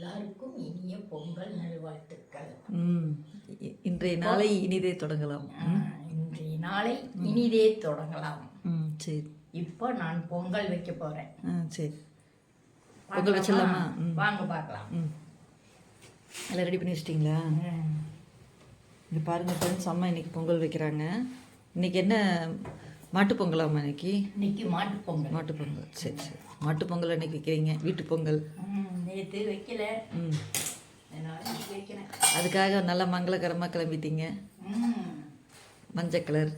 எல்லாருக்கும் இனிய பொங்கல் நல்வாழ்த்துக்கள். இன்றைய நாளை இனிதே தொடங்கலாம். இன்றைய நாளை இனிதே தொடங்கலாம். சரி, இப்போ நான் பொங்கல் வைக்க போறேன். சரி, பொங்கல் வச்சிடலாமா? வாங்க பார்க்கலாம். எல்லாம் ரெடி பண்ணி வச்சிட்டிங்களா? இங்கே பாருங்கள் ஃப்ரெண்ட்ஸ், அம்மா இன்னைக்கு பொங்கல் வைக்கிறாங்க. இன்னைக்கு என்ன மாட்டு பொங்கலாமா? இன்னைக்கு மாட்டுப்பொங்கல். மாட்டுப்பொங்கல். சரி சரி, மாட்டுப்பொங்கல் அன்னைக்கு வைக்கிறீங்க. வீட்டு பொங்கல் நேற்று வைக்கல, வைக்கிறேன். அதுக்காக நல்லா மங்களகரமாக கிளம்பிட்டீங்க. மஞ்சள் கலர்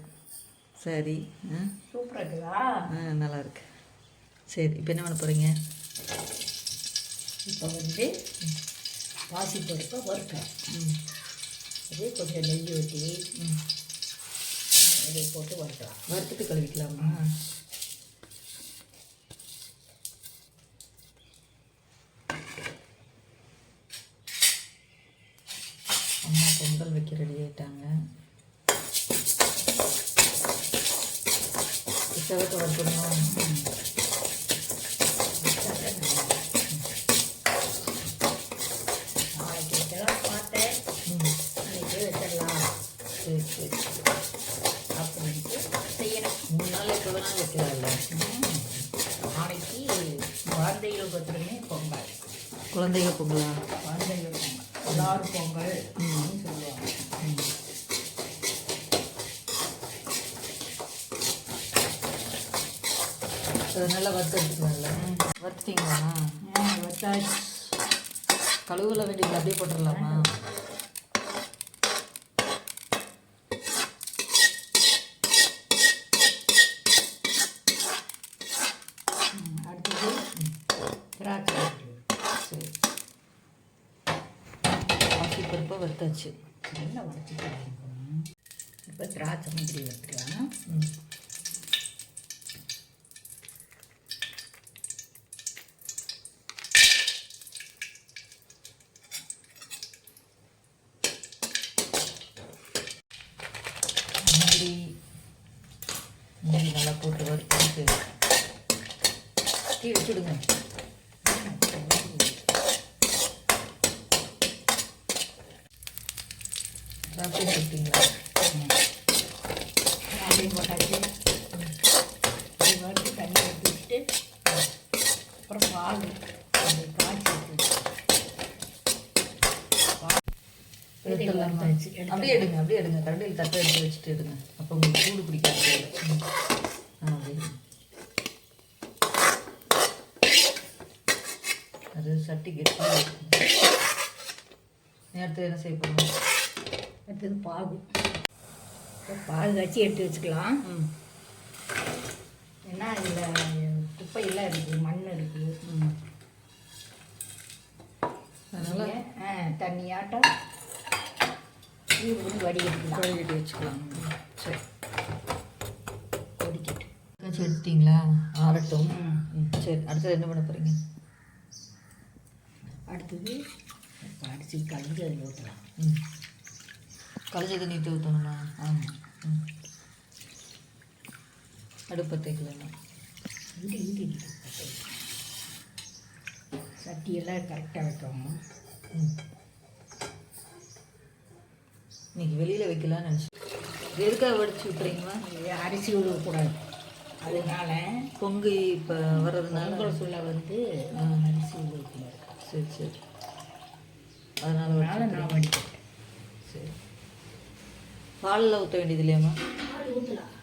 சரி, சூப்பராக இருக்குதா? நல்லா இருக்கு. சரி, இப்போ என்ன பண்ண போகிறீங்க? இப்போ பாசிப்பருப்பை வறுக்கிறேன். அதே கொஞ்சம் நெய் ஊற்றி இதை போட்டு வறுக்கலாம். வறுத்துட்டு கழுவிக்கலாமா? அம்மா பொங்கல் வைக்க ரெடி ஆகிட்டாங்க. செவக்க வறுக்கணும். நாளைக்கு வைக்கலாம் பார்த்தேன், அன்றைக்கி வச்சிடலாம். சரி சரி, அப்படின்ட்டு செய்யணும். 3 நாளைக்கு வேணாலும் வைக்கலாம்ல. நாளைக்கு குழந்தைகள் பத்திரமே பொங்கல். குழந்தைங்க பொங்கலா? குழந்தைகள் பொங்கல், எல்லாரும் பொங்கல் சொல்லுவாங்க. நல்லா வறுத்து எடுத்துக்கலாம்ல. வறுத்துட்டிங்களா? வச்சாச்சு. கழுவுல வேண்டியது அப்படியே போட்டுடலாமா? அடுத்தது திராட்சை. சரி, பாசிப்பருப்பை வறுத்தாச்சு. நல்லா உடச்சிக்கலாம். இப்போ திராட்சை முந்திரி வறுத்துக்கலாம். முந்திரி நல்லா போட்டு வறுத்துட்டு டீ வச்சுடுங்க. திராட்சை போட்டிங்களா? அப்படியே போட்டாச்சு. அது வறுத்து தண்ணி ஊற்றிட்டு அப்புறம் பால் அதை காய்ச்சி எடுத்துடலாமா? அப்படியே எடுங்க, அப்படியே எடுங்க. கரண்டியில் தட்டை எடுத்து வச்சுட்டு எடுங்க. அப்போ உங்களுக்கு சூடு பிடிக்காது. அப்படியே அது சட்டி கெட்டியாக இருக்கும். நேரத்தில் என்ன செய்ய போகிறோம்? அடுத்தது பாகு. பாகு காய்ச்சி எடுத்து வச்சுக்கலாம். ஏன்னா இதில் குப்பையெல்லாம் இருக்குது, மண் இருக்குது. அதனால் தண்ணியாட்டம் இது வடிகட்டி வச்சுக்கலாம். சரி, கொதிக்கிட்டு காய்ச்சி எடுத்துட்டிங்களா? ஆறட்டும். சரி, அடுத்தது என்ன பண்ண போகிறீங்க? அடுத்தது அரிசி கழிஞ்சு அதில் ஊற்றலாம். களைஞ்ச தண்ணி ஊற்றணுமா? ஆமாம். அடுப்பை தேய்க்கலாம். இங்கே சட்டியெல்லாம் கரெக்டாக வைக்கணும். இன்னைக்கு வெளியில் வைக்கலான்னு நினச்சி. எதுக்காக வடிச்சு விட்டுறீங்களா? அரிசி விடக்கூடாது, அதனால பொங்கி இப்போ வர்றதுனால பொங்கல் சொல்ல அரிசி விடக்கூடாது. சரி சரி, அதனால் நான் வடிக்கிறேன். சரி, பாலில் ஊற்ற வேண்டியது இல்லையாம்மா? பால் ஊற்றலாம்,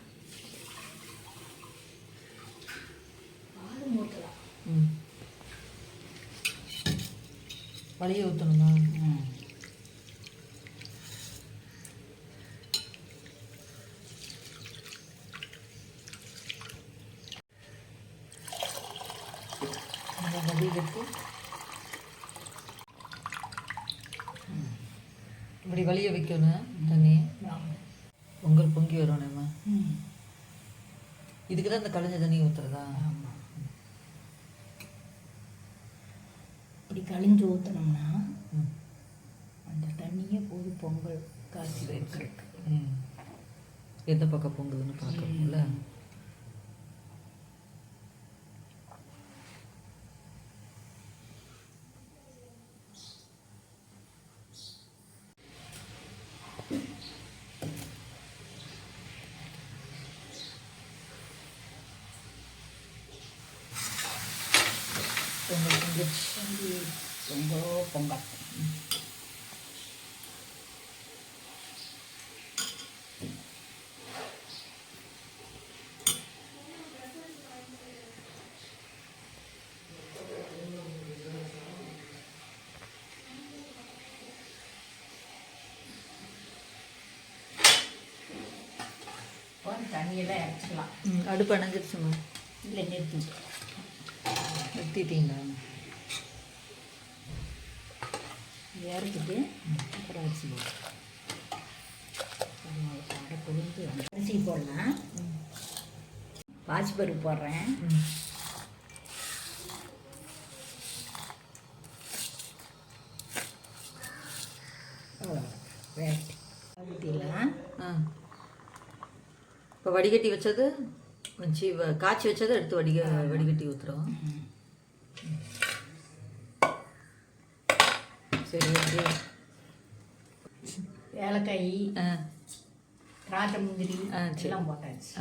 பாலும் ஊற்றலாம். வழியை ஊற்றணுமா? வடிகட்டு இப்படி வழிய வைக்கணும் தண்ணி. பொங்கல் பொங்கி வரணும்மா. இதுக்கு தான் இந்த களைஞ்ச தண்ணி ஊற்றுறதா? ஆமாம். இப்படி கழிஞ்சு ஊற்றினோம்னா அந்த தண்ணியே போது பொங்கல் காய்ச்சி வைக்கிறதுக்கு. எந்த பக்கம் பொங்குதுன்னு பார்க்கணும்ல. வந்துச்சு ரொம்ப பொங்கல். தண்ணியெல்லாம் இறச்சிக்கலாம். அடுப்பு அணைஞ்சிருச்சுமா? இல்லை, நிறுத்திட்டீங்களா? இறக்கிட்டு அப்புறம் அரிசி போடலாம். அடை கொழுந்து அரிசி போடலாம். பாசிப்பருப்பு போடுறேன். ஊற்றிடலாம். இப்போ வடிகட்டி வச்சது காய்ச்சி வச்சதை எடுத்து வடிகட்டி ஊற்றுறோம். சரி, ஓகே. ஏலக்காய், திராட்சை, முந்திரி எல்லாம் போட்டாச்சு.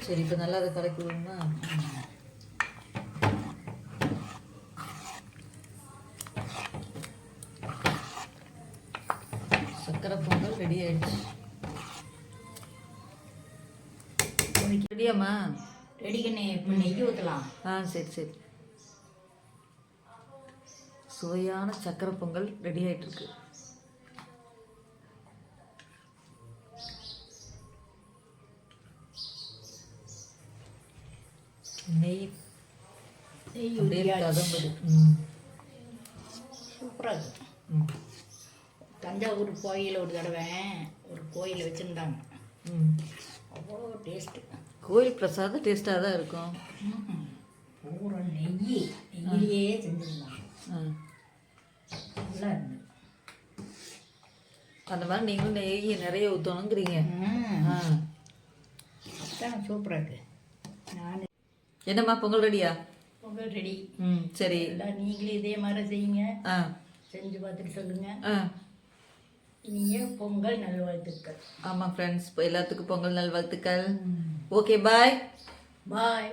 சரி, இப்போ நல்லா அதை கலக்கி விடணுமா? சக்கரை பொங்கல் ரெடி ஆயிடுச்சு. ரெடியாம்மா? ரெடிக்கண்ணே, இப்போ நெய் ஊற்றலாம். சரி சரி. சுவையான சக்கரை பொங்கல் ரெடி ஆயிட்டு இருக்கு. நெய் கதம்பது. சூப்பராக இருக்கு. தஞ்சாவூர் கோயில் ஒரு தடவை ஒரு கோயில் வச்சுருந்தாங்க. அவ்வளோ டேஸ்ட்டு. கோயில் பிரசாதம் டேஸ்ட்டாக தான் இருக்கும். பூரா நெய்யிலேயே செஞ்சுருந்தாங்க. நல்லா இருந்தது. அந்த மாதிரி நீங்களும் நெய்யை நிறைய ஊற்றணுங்கிறீங்க. அதுதான் சூப்பராக இருக்கு. நான் என்னம்மா பொங்கல் ரெடியா? பொங்கல் ரெடி. சரி. எல்லாம் நீங்களே இதே மாதிரி செய்யுங்க. செஞ்சு பார்த்துட்டு சொல்லுங்கள். இனிய பொங்கல் நல்வாழ்த்துக்கள். ஆமாம் ஃப்ரெண்ட்ஸ், எல்லாத்துக்கும் பொங்கல் நல்வாழ்த்துக்கள். ஓகே, பாய். பாய்.